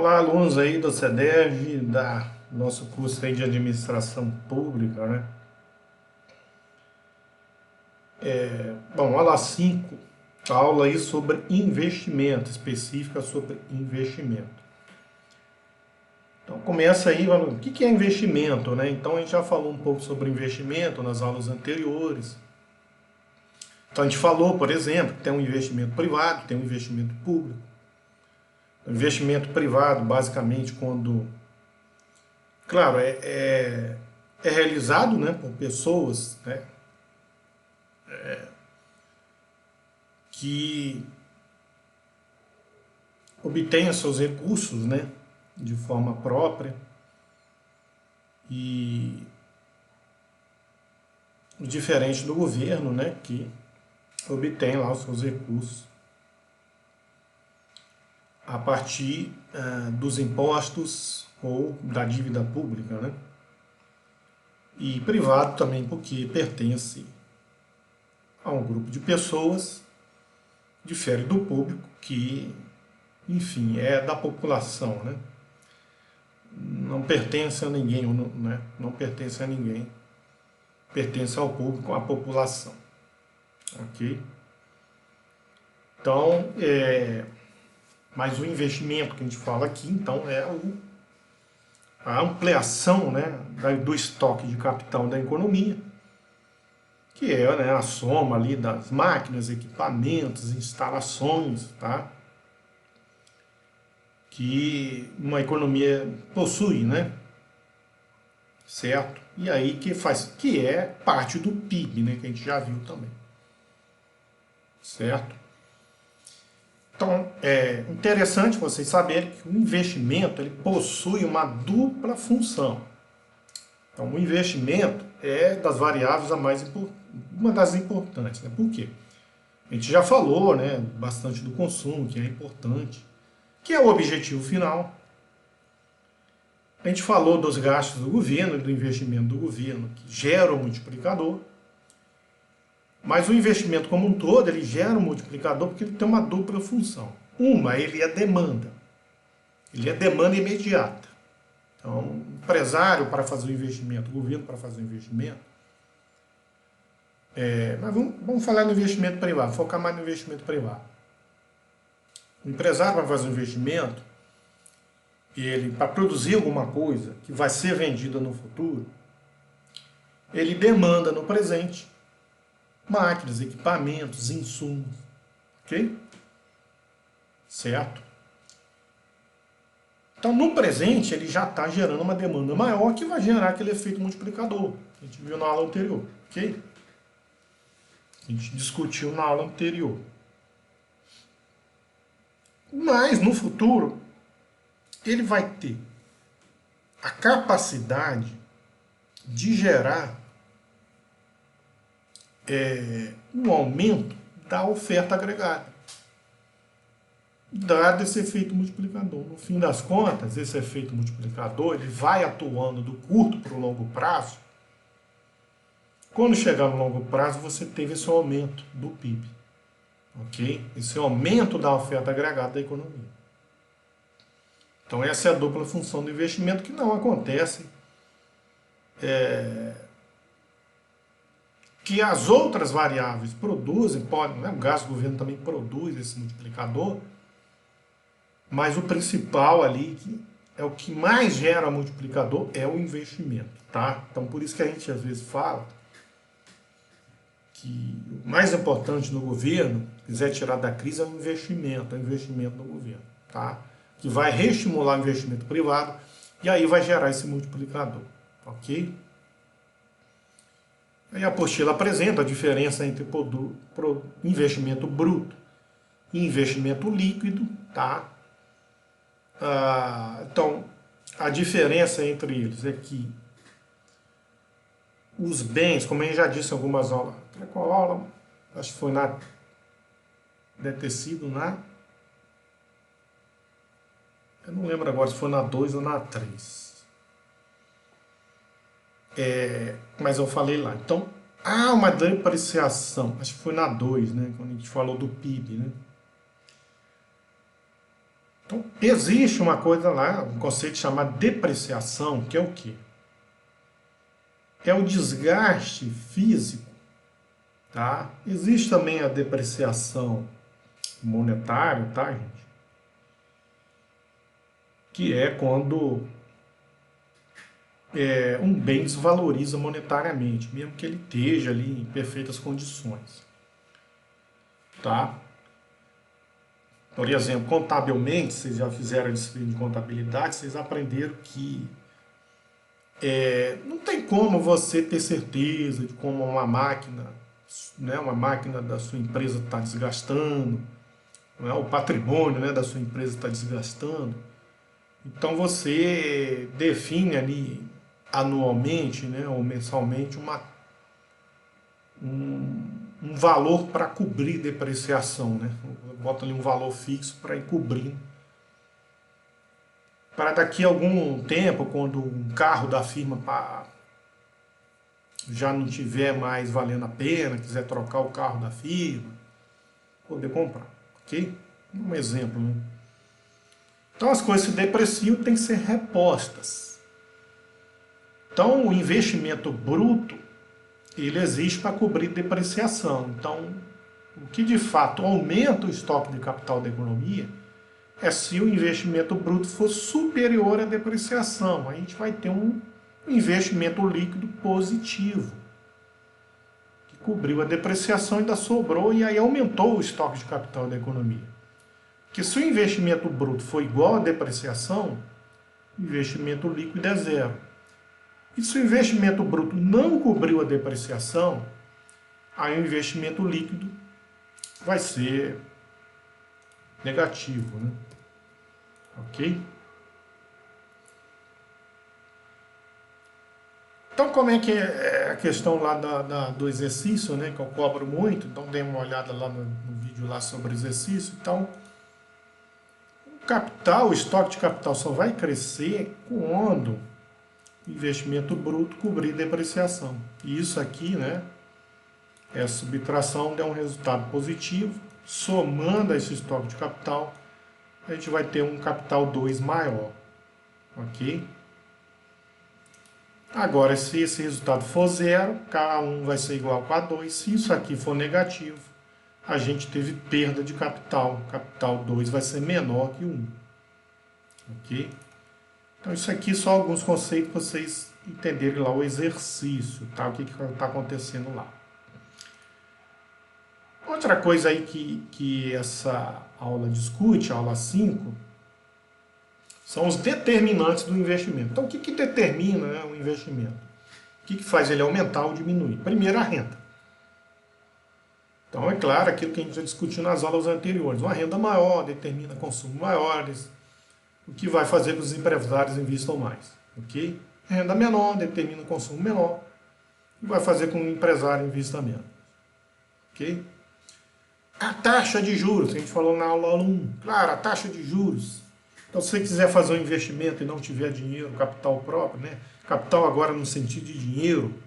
Olá, alunos aí do CEDERJ, da nosso curso aí de Administração Pública, né? Bom, aula 5, aula aí sobre investimento, específica sobre investimento. Então começa aí, o que é investimento, né? Então a gente já falou um pouco sobre investimento nas aulas anteriores. Então a gente falou, por exemplo, que tem um investimento privado, tem um investimento público. O investimento privado, basicamente, quando... Claro, é realizado, né, por pessoas, né, que obtêm os seus recursos, né, de forma própria, e diferente do governo, né, que obtém lá os seus recursos a partir dos impostos ou da dívida pública, né, e privado também porque pertence a um grupo de pessoas, difere do público que, enfim, é da população, né? Não pertence a ninguém, né? Não pertence a ninguém, pertence ao público, à população, ok? Então, mas o investimento que a gente fala aqui, então, é a ampliação, né, do estoque de capital da economia, que é, né, a soma ali das máquinas, equipamentos, instalações, tá? Que uma economia possui, né? Certo? E aí que é parte do PIB, né? Que a gente já viu também. Certo? Então, é interessante vocês saberem que o investimento ele possui uma dupla função. Então, o investimento é das variáveis uma das importantes, né? Por quê? A gente já falou, né, bastante do consumo, que é importante, que é o objetivo final. A gente falou dos gastos do governo, do investimento do governo, que gera um multiplicador. Mas o investimento como um todo, ele gera um multiplicador porque ele tem uma dupla função. Uma, ele é demanda. Ele é demanda imediata. Então, o empresário para fazer o investimento, o governo para fazer o investimento. Mas vamos falar no investimento privado, focar mais no investimento privado. O empresário para fazer um investimento, ele, para produzir alguma coisa que vai ser vendida no futuro, ele demanda no presente máquinas, equipamentos, insumos, ok? Certo? Então, no presente, ele já está gerando uma demanda maior que vai gerar aquele efeito multiplicador, que a gente viu na aula anterior, ok? A gente discutiu na aula anterior. Mas, no futuro, ele vai ter a capacidade de gerar um aumento da oferta agregada, dado esse efeito multiplicador. No fim das contas, esse efeito multiplicador ele vai atuando do curto para o longo prazo. Quando chegar no longo prazo, você teve esse aumento do PIB, ok? Esse aumento da oferta agregada da economia. Então essa é a dupla função do investimento que não acontece que as outras variáveis produzem, né, o gasto do governo também produz esse multiplicador, mas o principal ali, que é o que mais gera multiplicador, é o investimento, tá? Então por isso que a gente às vezes fala que o mais importante no governo, se quiser tirar da crise, é o investimento no governo, tá? Que vai reestimular o investimento privado e aí vai gerar esse multiplicador, ok? Aí a apostila apresenta a diferença entre investimento bruto e investimento líquido, tá? Então, a diferença entre eles é que os bens, como a gente já disse em algumas aulas, qual aula? Acho que foi deve ter sido eu não lembro agora se foi na 2 ou na 3. Mas eu falei lá. Então, há uma depreciação, acho que foi na 2, né? Quando a gente falou do PIB, né? Então, existe uma coisa lá, um conceito chamado depreciação, que é o quê? É o desgaste físico, tá? Existe também a depreciação monetária, tá, gente? Que é quando um bem desvaloriza monetariamente, mesmo que ele esteja ali em perfeitas condições, tá? Por exemplo, contabilmente, vocês já fizeram a disciplina de contabilidade, vocês aprenderam que não tem como você ter certeza de como uma máquina, né, uma máquina da sua empresa está desgastando, não é, o patrimônio, né, da sua empresa está desgastando. Então você define ali anualmente, né, ou mensalmente um valor para cobrir depreciação, né? Bota ali um valor fixo para ir cobrindo. Para daqui a algum tempo, quando um carro da firma já não tiver mais valendo a pena, quiser trocar o carro da firma, poder comprar, ok? Um exemplo, né? Então as coisas se depreciam e têm que ser repostas. Então o investimento bruto, ele existe para cobrir depreciação. Então o que de fato aumenta o estoque de capital da economia é se o investimento bruto for superior à depreciação. Aí a gente vai ter um investimento líquido positivo, que cobriu a depreciação, ainda sobrou e aí aumentou o estoque de capital da economia. Porque se o investimento bruto for igual à depreciação, o investimento líquido é zero. E se o investimento bruto não cobriu a depreciação, aí o investimento líquido vai ser negativo, né? Ok? Então, como é que é a questão lá do exercício, né? Que eu cobro muito, então dê uma olhada lá no vídeo lá sobre exercício. Então, o capital, o estoque de capital só vai crescer quando o investimento bruto cobrir depreciação. E isso aqui, né? Essa subtração der um resultado positivo, somando a esse estoque de capital, a gente vai ter um capital 2 maior, ok? Agora, se esse resultado for zero, K1 vai ser igual a K2. Se isso aqui for negativo, a gente teve perda de capital. Capital 2 vai ser menor que 1. Ok? Então, isso aqui só alguns conceitos para vocês entenderem lá o exercício, tá? O que está acontecendo lá. Outra coisa aí que essa aula discute, a aula 5, são os determinantes do investimento. Então, o que determina, né, o investimento? O que faz ele aumentar ou diminuir? Primeiro, a renda. Então, é claro, aquilo que a gente já discutiu nas aulas anteriores. Uma renda maior determina consumos maiores, o que vai fazer que os empresários investam mais. Ok? Renda menor determina consumo menor, e vai fazer com que o empresário invista menos. Ok? A taxa de juros, que a gente falou na aula 1. Claro, a taxa de juros. Então, se você quiser fazer um investimento e não tiver dinheiro, capital próprio, né? Capital agora no sentido de dinheiro,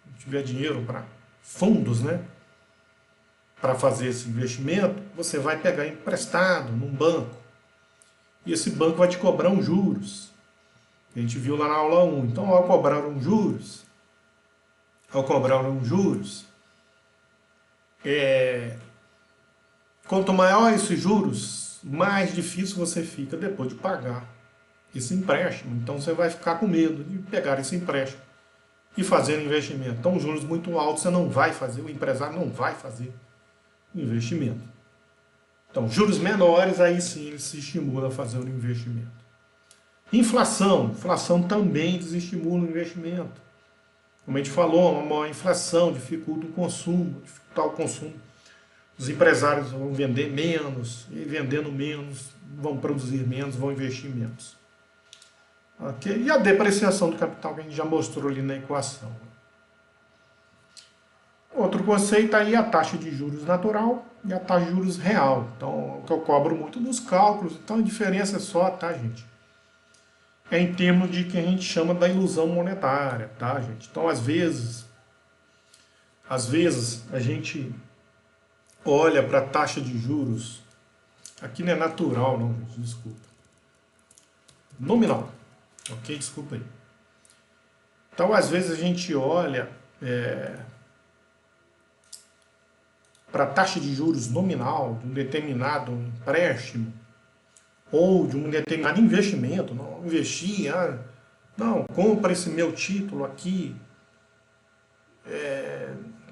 não tiver dinheiro para fundos, né? Para fazer esse investimento, você vai pegar emprestado num banco. E esse banco vai te cobrar uns juros. A gente viu lá na aula 1. Então, ao cobrar uns juros, quanto maior esses juros, mais difícil você fica depois de pagar esse empréstimo. Então você vai ficar com medo de pegar esse empréstimo e fazer um investimento. Então, juros muito altos você não vai fazer, o empresário não vai fazer o investimento. Então, juros menores, aí sim ele se estimula a fazer um investimento. Inflação também desestimula o investimento. Como a gente falou, uma maior inflação dificulta o consumo, dificultar o consumo. Os empresários vão vender menos, e vendendo menos, vão produzir menos, vão investir menos. Okay? E a depreciação do capital que a gente já mostrou ali na equação. Outro conceito aí é a taxa de juros natural e a taxa de juros real. Então, o que eu cobro muito nos cálculos, então a diferença é só, tá, gente? É em termos de que a gente chama da ilusão monetária, tá, gente? Então, às vezes a gente olha para a taxa de juros, aqui não é natural, não, gente, desculpa. nominal. Ok? Desculpa aí. Então, às vezes a gente olha para a taxa de juros nominal de um determinado empréstimo ou de um determinado investimento, não investir, não, compra esse meu título aqui,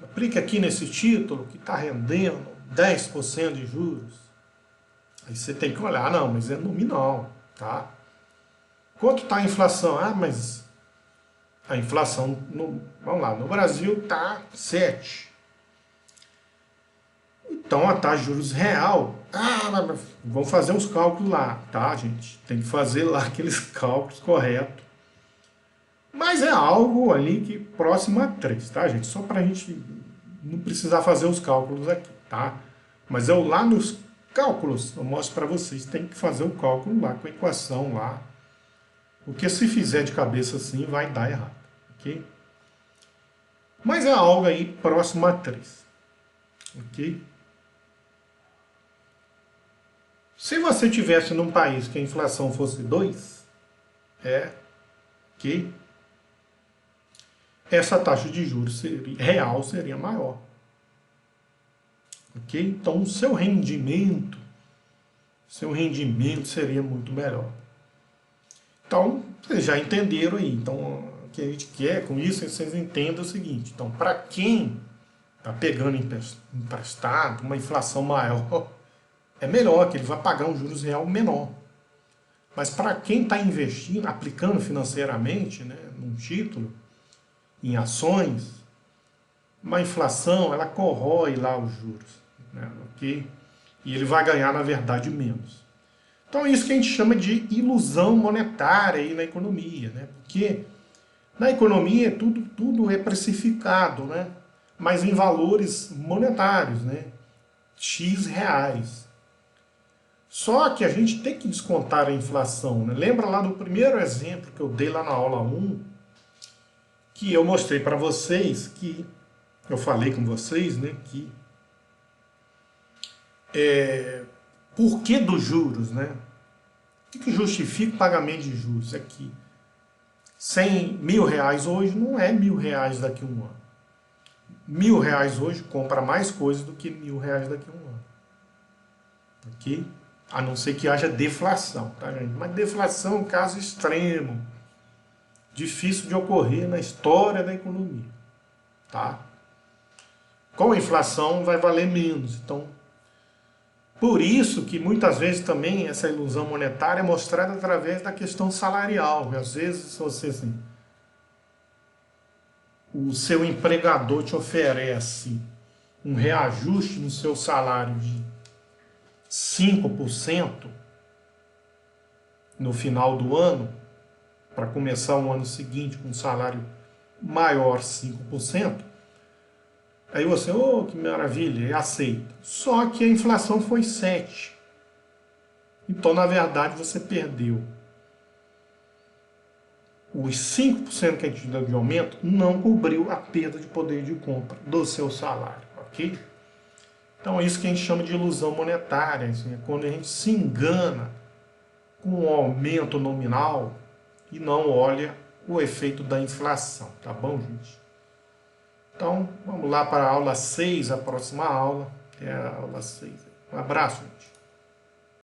aplica aqui nesse título que está rendendo 10% de juros. Aí você tem que olhar, não, mas é nominal, tá? Quanto está a inflação? Ah, mas a inflação, vamos lá, no Brasil está 7. Então a taxa de juros real, vamos fazer os cálculos lá, tá, gente? Tem que fazer lá aqueles cálculos corretos. Mas é algo ali que próximo a 3, tá, gente? Só para a gente não precisar fazer os cálculos aqui, tá? Mas eu lá nos cálculos, eu mostro para vocês, tem que fazer o cálculo lá com a equação lá. Porque se fizer de cabeça assim, vai dar errado, ok? Mas é algo aí próximo a 3, ok? Se você tivesse num país que a inflação fosse 2, que essa taxa de juros real seria maior. Ok? Então o seu rendimento seria muito melhor. Então, vocês já entenderam aí. Então, o que a gente quer com isso é que vocês entendam o seguinte. Então, para quem está pegando emprestado, uma inflação maior, é melhor, que ele vai pagar um juros real menor. Mas para quem está investindo, aplicando financeiramente, né, num título, em ações, uma inflação, ela corrói lá os juros, né, ok? E ele vai ganhar, na verdade, menos. Então é isso que a gente chama de ilusão monetária aí na economia, né? Porque na economia tudo é precificado, né? Mas em valores monetários, né? X reais. Só que a gente tem que descontar a inflação, né? Lembra lá do primeiro exemplo que eu dei lá na aula 1, que eu mostrei para vocês, que eu falei com vocês, né? Que por que dos juros, né? O que justifica o pagamento de juros? É que 100 mil reais hoje não é 1.000 reais daqui a um ano. 1.000 reais hoje compra mais coisa do que 1.000 reais daqui a um ano. Ok? A não ser que haja deflação, tá, gente? Mas deflação é um caso extremo, difícil de ocorrer na história da economia, tá? Com a inflação vai valer menos, então por isso que muitas vezes também essa ilusão monetária é mostrada através da questão salarial. Às vezes você assim, o seu empregador te oferece um reajuste no seu salário de 5% no final do ano, para começar o ano seguinte com um salário maior 5%, aí você, oh, que maravilha, e aceita. Só que a inflação foi 7%. Então, na verdade, você perdeu. Os 5% que a gente deu de aumento não cobriu a perda de poder de compra do seu salário, ok? Então, é isso que a gente chama de ilusão monetária, assim, é quando a gente se engana com o aumento nominal e não olha o efeito da inflação, tá bom, gente? Então, vamos lá para a aula 6, a próxima aula é a aula 6. Um abraço, gente.